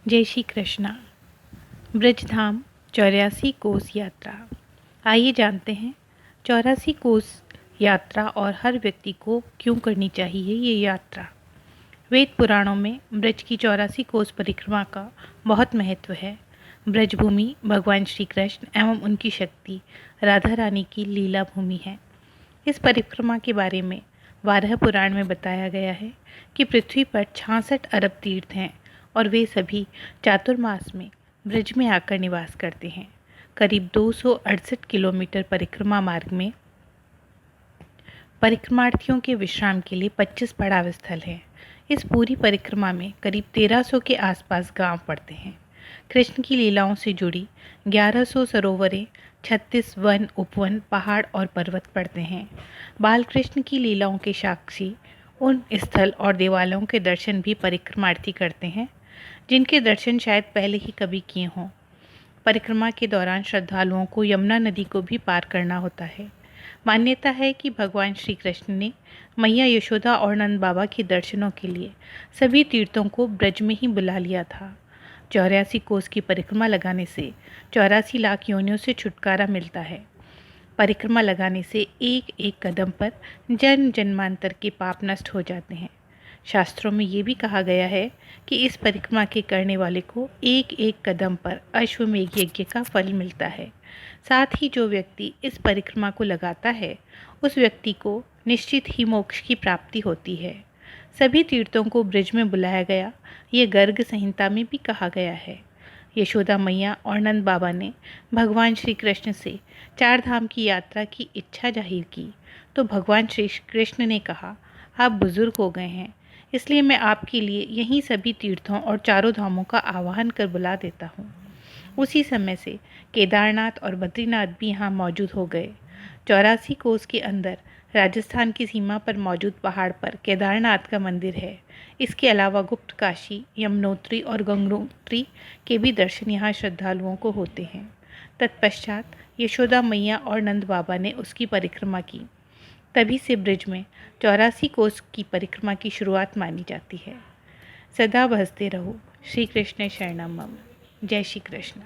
जय श्री कृष्णा। ब्रजधाम 84 कोस यात्रा। आइए जानते हैं 84 कोस यात्रा और हर व्यक्ति को क्यों करनी चाहिए ये यात्रा। वेद पुराणों में ब्रज की 84 कोस परिक्रमा का बहुत महत्व है। ब्रजभूमि भगवान श्री कृष्ण एवं उनकी शक्ति राधा रानी की लीला भूमि है। इस परिक्रमा के बारे में वाराह पुराण में बताया गया है कि पृथ्वी पर 66 अरब तीर्थ हैं और वे सभी चातुर्मास में ब्रज में आकर निवास करते हैं। करीब 268 किलोमीटर परिक्रमा मार्ग में परिक्रमार्थियों के विश्राम के लिए 25 पड़ाव स्थल हैं। इस पूरी परिक्रमा में करीब 1300 के आसपास गांव पड़ते हैं। कृष्ण की लीलाओं से जुड़ी 1100 सरोवरें, 36 वन, उपवन, पहाड़ और पर्वत पड़ते हैं। बाल कृष्ण की लीलाओं के साक्षी उन स्थल और देवालयों के दर्शन भी परिक्रमार्थी करते हैं जिनके दर्शन शायद पहले ही कभी किए हों। परिक्रमा के दौरान श्रद्धालुओं को यमुना नदी को भी पार करना होता है। मान्यता है कि भगवान श्री कृष्ण ने मैया यशोदा और नंद बाबा के दर्शनों के लिए सभी तीर्थों को ब्रज में ही बुला लिया था। 84 कोस की परिक्रमा लगाने से 84 लाख योनियों से छुटकारा मिलता है। परिक्रमा लगाने से एक एक कदम पर जन्म जन्मांतर के पाप नष्ट हो जाते हैं। शास्त्रों में ये भी कहा गया है कि इस परिक्रमा के करने वाले को एक एक कदम पर अश्वमेघ यज्ञ का फल मिलता है। साथ ही जो व्यक्ति इस परिक्रमा को लगाता है उस व्यक्ति को निश्चित ही मोक्ष की प्राप्ति होती है। सभी तीर्थों को ब्रज में बुलाया गया, ये गर्ग संहिता में भी कहा गया है। यशोदा मैया और नंद बाबा ने भगवान श्री कृष्ण से 4 धाम की यात्रा की इच्छा जाहिर की तो भगवान श्री कृष्ण ने कहा, आप बुजुर्ग हो गए हैं, इसलिए मैं आपके लिए यहीं सभी तीर्थों और 4 धामों का आवाहन कर बुला देता हूँ। उसी समय से केदारनाथ और बद्रीनाथ भी यहाँ मौजूद हो गए। 84 कोस के अंदर राजस्थान की सीमा पर मौजूद पहाड़ पर केदारनाथ का मंदिर है। इसके अलावा गुप्त काशी, यमुनोत्री और गंगोत्री के भी दर्शन यहाँ श्रद्धालुओं को होते हैं। तत्पश्चात यशोदा मैया और नंद बाबा ने उसकी परिक्रमा की। तभी से ब्रज में 84 कोस की परिक्रमा की शुरुआत मानी जाती है। सदा भजते रहो, श्री कृष्ण शरणम मम। जय श्री कृष्ण।